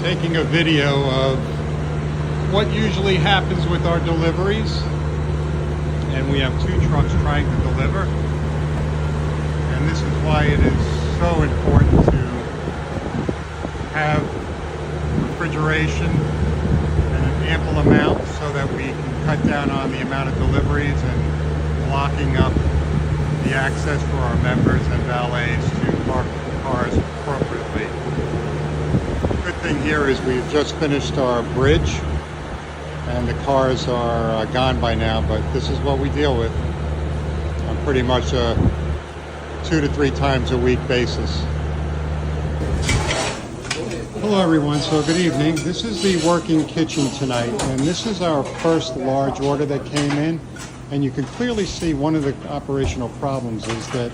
taking a video of what usually happens with our deliveries. And we have 2 trucks trying to deliver. And this is why it is so important to have refrigeration and an ample amount so that we can cut down on the amount of deliveries and blocking up the access for our members and valets to park cars appropriately. The good thing here is we've just finished our bridge and the cars are gone by now, but this is what we deal with on pretty much a 2 to 3 times a week basis. Hello everyone, so good evening. This is the working kitchen tonight, and this is our first large order that came in, and you can clearly see one of the operational problems is that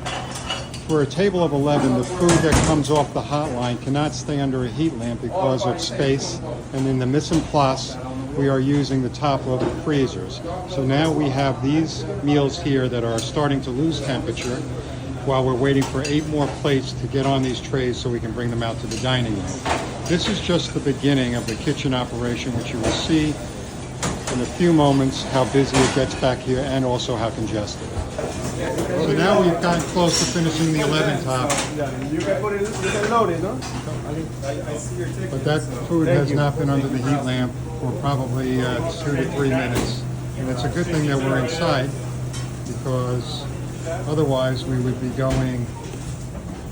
for a table of 11, the food that comes off the hotline cannot stay under a heat lamp because of space, and in the mise en place, we are using the top of the freezers. So now we have these meals here that are starting to lose temperature while we're waiting for 8 more plates to get on these trays so we can bring them out to the dining room. This is just the beginning of the kitchen operation, which you will see in a few moments how busy it gets back here and also how congested. So now we've gotten close to finishing the 11 top. But that food has not been under the heat lamp for probably 2 to 3 minutes. And it's a good thing that we're inside, because otherwise we would be going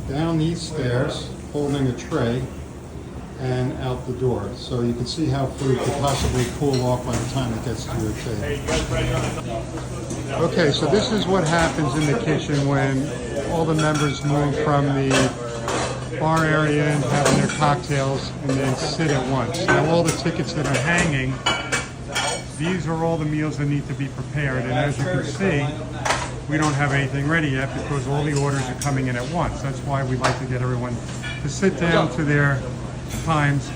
down these stairs holding a tray and out the door. So you can see how food could possibly cool off by the time it gets to your table. Okay, so this is what happens in the kitchen when all the members move from the bar area and having their cocktails and then sit at once. Now all the tickets that are hanging, these are all the meals that need to be prepared, and as you can see, we don't have anything ready yet because all the orders are coming in at once. That's why we like to get everyone to sit down to their times,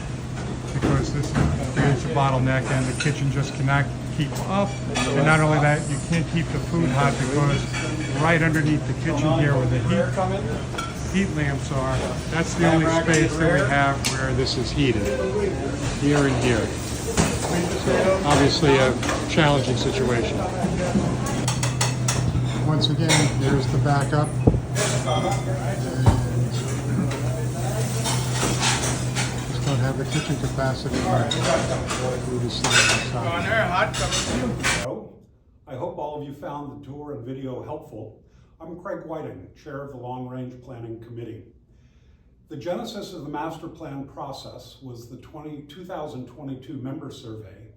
because this creates a bottleneck and the kitchen just cannot keep up. And not only that, you can't keep the food hot because right underneath the kitchen here where the heat lamps are, that's the only space that we have where this is heated, here and here. So obviously a challenging situation. Once again, there's the backup. Don't have the kitchen capacity. I hope all of you found the tour and video helpful. I'm Craig Whiting, Chair of the Long Range Planning Committee. The genesis of the master plan process was the 2022 member survey,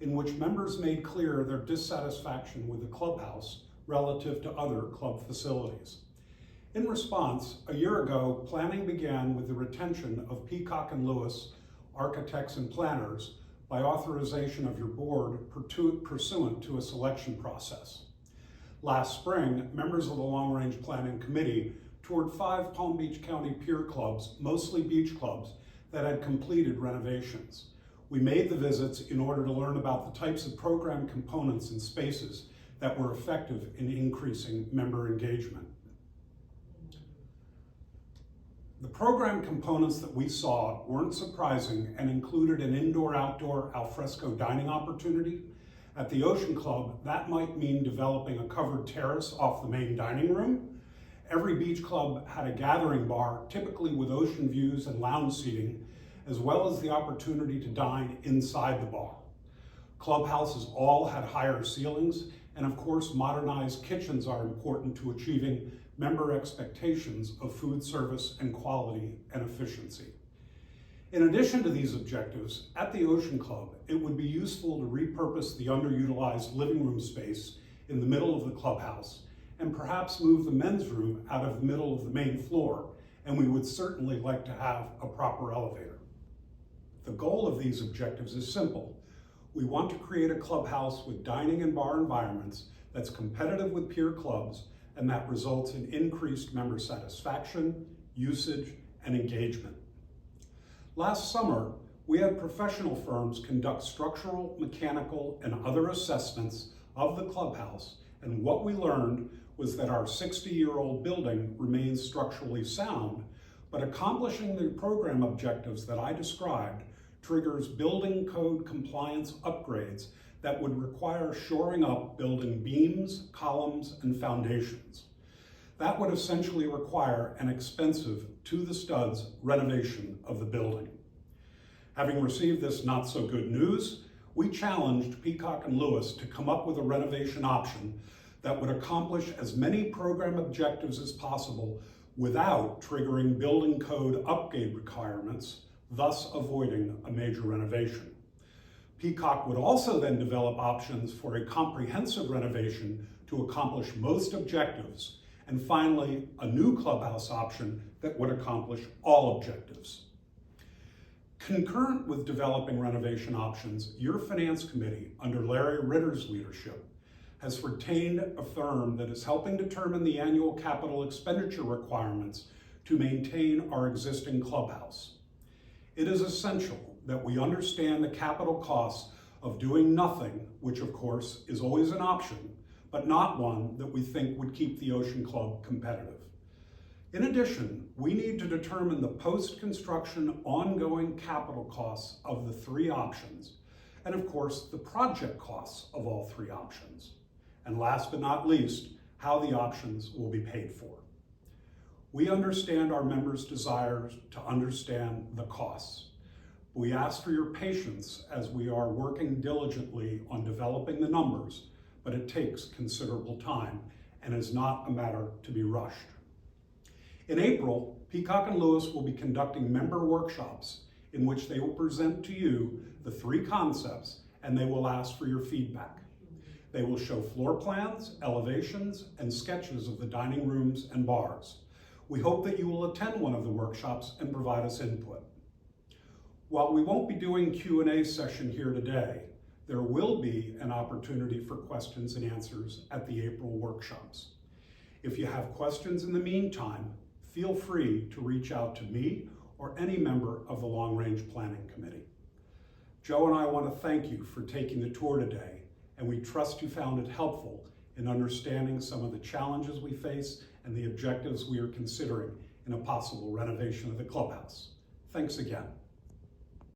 in which members made clear their dissatisfaction with the clubhouse relative to other club facilities. In response, a year ago, planning began with the retention of Peacock and Lewis, architects and planners, by authorization of your board pursuant to a selection process. Last spring, members of the Long Range Planning Committee toured 5 Palm Beach County pier clubs, mostly beach clubs, that had completed renovations. We made the visits in order to learn about the types of program components and spaces that were effective in increasing member engagement. The program components that we saw weren't surprising and included an indoor-outdoor alfresco dining opportunity. At the Ocean Club, that might mean developing a covered terrace off the main dining room. Every beach club had a gathering bar, typically with ocean views and lounge seating, as well as the opportunity to dine inside the bar. Clubhouses all had higher ceilings, and of course, modernized kitchens are important to achieving member expectations of food service and quality and efficiency. In addition to these objectives, at the Ocean Club, it would be useful to repurpose the underutilized living room space in the middle of the clubhouse and perhaps move the men's room out of the middle of the main floor, and we would certainly like to have a proper elevator. The goal of these objectives is simple. We want to create a clubhouse with dining and bar environments that's competitive with peer clubs and that results in increased member satisfaction, usage, and engagement. Last summer, we had professional firms conduct structural, mechanical, and other assessments of the clubhouse, and what we learned was that our 60-year-old building remains structurally sound, but accomplishing the program objectives that I described triggers building code compliance upgrades that would require shoring up building beams, columns, and foundations. That would essentially require an expensive, to-the-studs renovation of the building. Having received this not-so-good news, we challenged Peacock and Lewis to come up with a renovation option that would accomplish as many program objectives as possible without triggering building code upgrade requirements, thus avoiding a major renovation. Peacock would also then develop options for a comprehensive renovation to accomplish most objectives, and finally, a new clubhouse option that would accomplish all objectives. Concurrent with developing renovation options, your Finance Committee, under Larry Ritter's leadership, has retained a firm that is helping determine the annual capital expenditure requirements to maintain our existing clubhouse. It is essential that we understand the capital costs of doing nothing, which of course is always an option, but not one that we think would keep the Ocean Club competitive. In addition, we need to determine the post-construction ongoing capital costs of the three options, and of course, the project costs of all three options. And last but not least, how the options will be paid for. We understand our members' desires to understand the costs. We ask for your patience as we are working diligently on developing the numbers, but it takes considerable time and is not a matter to be rushed. In April, Peacock and Lewis will be conducting member workshops in which they will present to you the three concepts and they will ask for your feedback. They will show floor plans, elevations, and sketches of the dining rooms and bars. We hope that you will attend one of the workshops and provide us input. While we won't be doing Q&A session here today, there will be an opportunity for questions and answers at the April workshops. If you have questions in the meantime, feel free to reach out to me or any member of the Long Range Planning Committee. Joe and I want to thank you for taking the tour today, and we trust you found it helpful in understanding some of the challenges we face and the objectives we are considering in a possible renovation of the clubhouse. Thanks again.